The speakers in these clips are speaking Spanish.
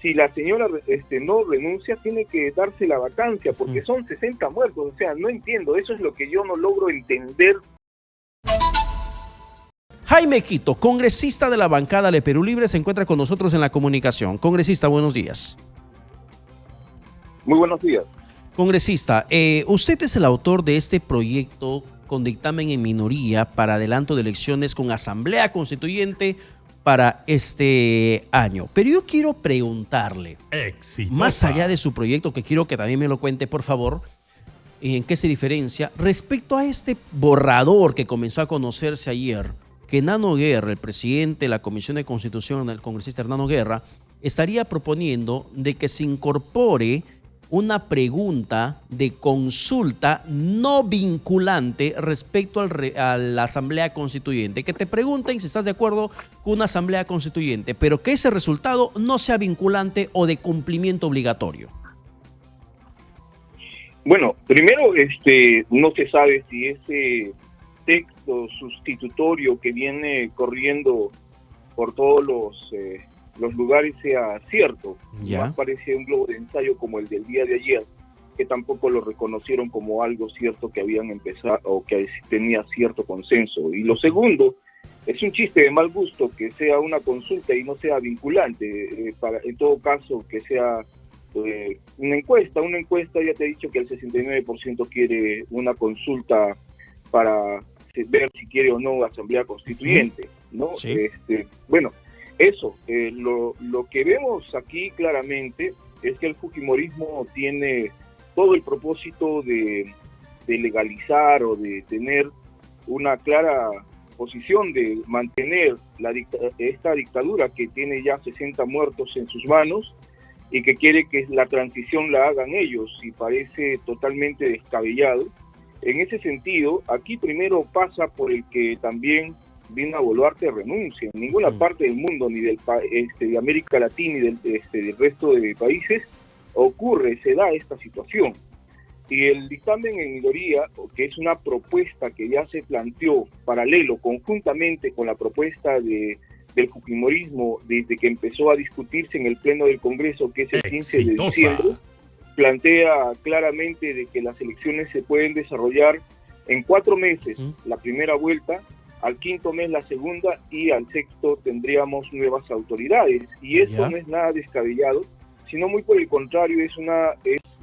si la señora no renuncia, tiene que darse la vacancia, porque son 60 muertos. O sea, no entiendo, eso es lo que yo no logro entender. Jaime Quito, congresista de la bancada de Perú Libre, se encuentra con nosotros en la comunicación. Congresista, buenos días. Muy buenos días. Congresista, usted es el autor de este proyecto con dictamen en minoría para adelanto de elecciones con asamblea constituyente para este año. Pero yo quiero preguntarle, más allá de su proyecto, que quiero que también me lo cuente, por favor, en qué se diferencia, respecto a este borrador que comenzó a conocerse ayer, que Hernando Guerra, el presidente de la Comisión de Constitución, el congresista Hernando Guerra, estaría proponiendo de que se incorpore una pregunta de consulta no vinculante respecto a la Asamblea Constituyente, que te pregunten si estás de acuerdo con una Asamblea Constituyente, pero que ese resultado no sea vinculante o de cumplimiento obligatorio. Bueno, primero, no se sabe si ese texto sustitutorio que viene corriendo por todos los lugares sea cierto. Más parece un globo de ensayo como el del día de ayer, que tampoco lo reconocieron como algo cierto que habían empezado o que tenía cierto consenso. Y lo segundo, es un chiste de mal gusto que sea una consulta y no sea vinculante, en todo caso que sea una encuesta. Ya te he dicho que el 69% quiere una consulta para ver si quiere o no asamblea constituyente, ¿no? Sí. Bueno, eso, lo que vemos aquí claramente es que el fujimorismo tiene todo el propósito de legalizar o de tener una clara posición de mantener esta dictadura que tiene ya 60 muertos en sus manos y que quiere que la transición la hagan ellos, y parece totalmente descabellado. En ese sentido, aquí primero pasa por el que también Dina Boluarte renuncia. En ninguna parte del mundo, ni de América Latina, ni del resto de países, se da esta situación. Y el dictamen en minoría, que es una propuesta que ya se planteó paralelo, conjuntamente con la propuesta del fujimorismo, desde que empezó a discutirse en el Pleno del Congreso, que es el 15 de diciembre, plantea claramente de que las elecciones se pueden desarrollar en 4 meses, la primera vuelta, al 5º mes la segunda, y al 6º tendríamos nuevas autoridades. Y esto no es nada descabellado, sino muy por el contrario, es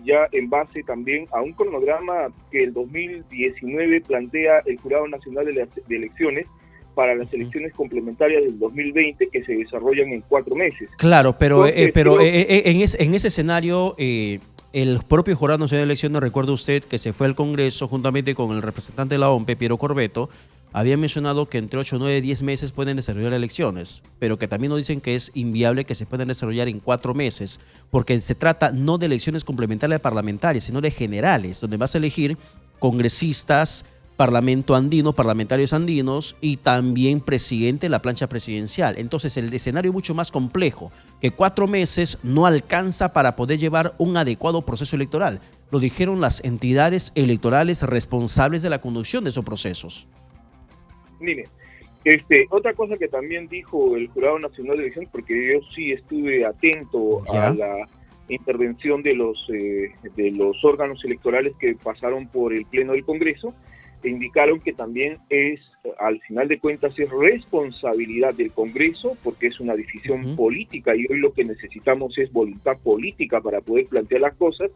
ya en base también a un cronograma que el 2019 plantea el Jurado Nacional de Elecciones para las elecciones complementarias del 2020, que se desarrollan en 4 meses. Claro, pero en ese escenario, el propio Jurado Nacional de Elecciones, recuerda usted que se fue al Congreso juntamente con el representante de la OMP, Piero Corbeto, había mencionado que entre 8, 9, 10 meses pueden desarrollar elecciones, pero que también nos dicen que es inviable que se puedan desarrollar en 4 meses, porque se trata no de elecciones complementarias parlamentarias, sino de generales, donde vas a elegir congresistas, Parlamento andino, parlamentarios andinos y también presidente de la plancha presidencial. Entonces el escenario es mucho más complejo, que 4 meses no alcanza para poder llevar un adecuado proceso electoral. Lo dijeron las entidades electorales responsables de la conducción de esos procesos. Mire, otra cosa que también dijo el Jurado Nacional de Elecciones, porque yo sí estuve atento a la intervención de los órganos electorales que pasaron por el Pleno del Congreso, indicaron que también al final de cuentas, es responsabilidad del Congreso, porque es una decisión política, y hoy lo que necesitamos es voluntad política para poder plantear las cosas,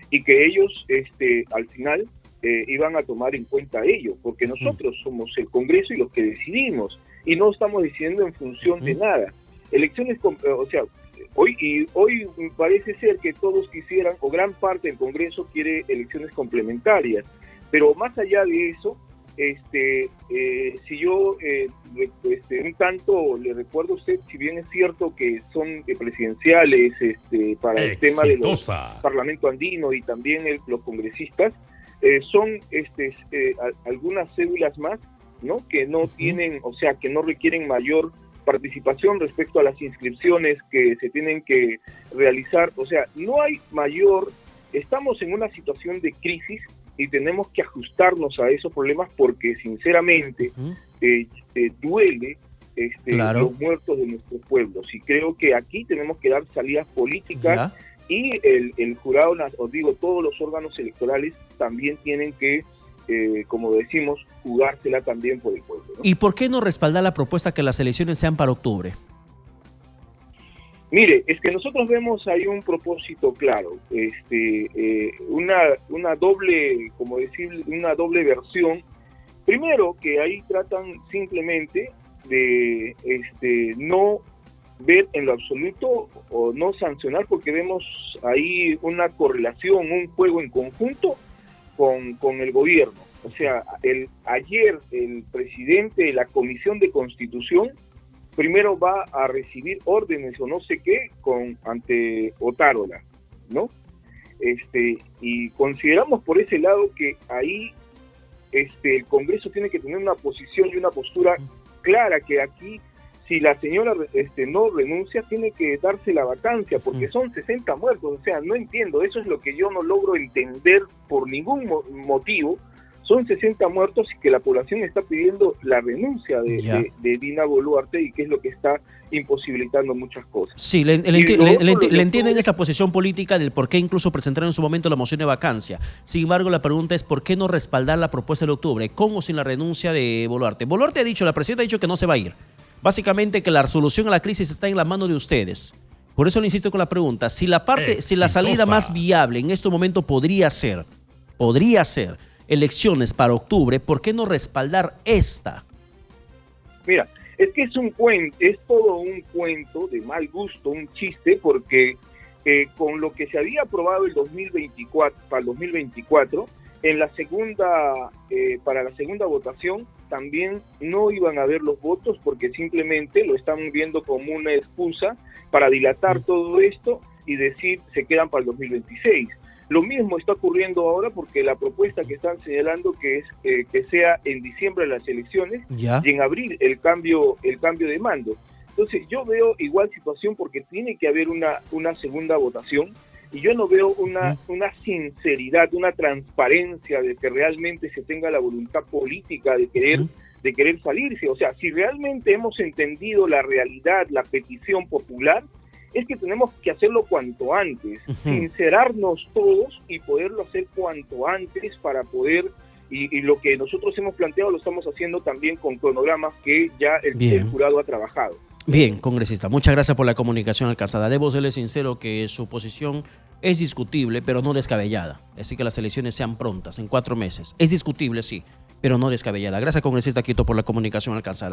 y que ellos al final iban a tomar en cuenta ello, porque nosotros somos el Congreso y los que decidimos, y no estamos decidiendo en función de nada. Elecciones, hoy parece ser que todos quisieran, o gran parte del Congreso quiere elecciones complementarias, pero más allá de eso, si yo un tanto le recuerdo a usted, si bien es cierto que son presidenciales para el tema de los Parlamento andino y también los congresistas, son algunas cédulas más, ¿no? Que no tienen, o sea, que no requieren mayor participación respecto a las inscripciones que se tienen que realizar. O sea, no hay mayor, estamos en una situación de crisis y tenemos que ajustarnos a esos problemas, porque sinceramente duele Claro. los muertos de nuestros pueblos. Y creo que aquí tenemos que dar salidas políticas. Ya. Y el jurado, os digo, todos los órganos electorales también tienen que, como decimos, jugársela también por el pueblo, ¿no? ¿Y por qué no respaldar la propuesta que las elecciones sean para octubre? Mire, es que nosotros vemos ahí un propósito claro, una doble, como decir, una doble versión. Primero, que ahí tratan simplemente de no ver en lo absoluto o no sancionar, porque vemos ahí una correlación, un juego en conjunto con el gobierno. O sea, ayer el presidente de la Comisión de Constitución primero va a recibir órdenes o no sé qué ante Otárola, ¿no? Y consideramos por ese lado que ahí el Congreso tiene que tener una posición y una postura clara, que aquí, si la señora no renuncia, tiene que darse la vacancia, porque son 60 muertos. O sea, no entiendo, eso es lo que yo no logro entender por ningún motivo. Son 60 muertos y que la población está pidiendo la renuncia de Dina Boluarte, y que es lo que está imposibilitando muchas cosas. Sí, le entienden esa posición política del por qué incluso presentaron en su momento la moción de vacancia. Sin embargo, la pregunta es ¿por qué no respaldar la propuesta de octubre, con o sin la renuncia de Boluarte? Boluarte ha dicho, la presidenta ha dicho que no se va a ir. Básicamente que la resolución a la crisis está en la mano de ustedes. Por eso le insisto con la pregunta, si la salida más viable en este momento podría ser elecciones para octubre, ¿por qué no respaldar esta? Mira, es que es todo un cuento de mal gusto, un chiste, porque con lo que se había aprobado para el 2024, para la segunda votación también no iban a haber los votos, porque simplemente lo están viendo como una excusa para dilatar todo esto y decir se quedan para el 2026. Lo mismo está ocurriendo ahora, porque la propuesta que están señalando que es que sea en diciembre las elecciones y en abril el cambio de mando. Entonces yo veo igual situación, porque tiene que haber una segunda votación, y yo no veo una sinceridad, una transparencia de que realmente se tenga la voluntad política de querer salirse. O sea, si realmente hemos entendido la realidad, la petición popular, es que tenemos que hacerlo cuanto antes, sincerarnos todos y poderlo hacer cuanto antes para poder, y lo que nosotros hemos planteado lo estamos haciendo también con cronogramas que ya el jurado ha trabajado. Bien, congresista, muchas gracias por la comunicación alcanzada. Debo serle sincero que su posición es discutible, pero no descabellada. Así que las elecciones sean prontas, en 4 meses. Es discutible, sí, pero no descabellada. Gracias, congresista Quito, por la comunicación alcanzada.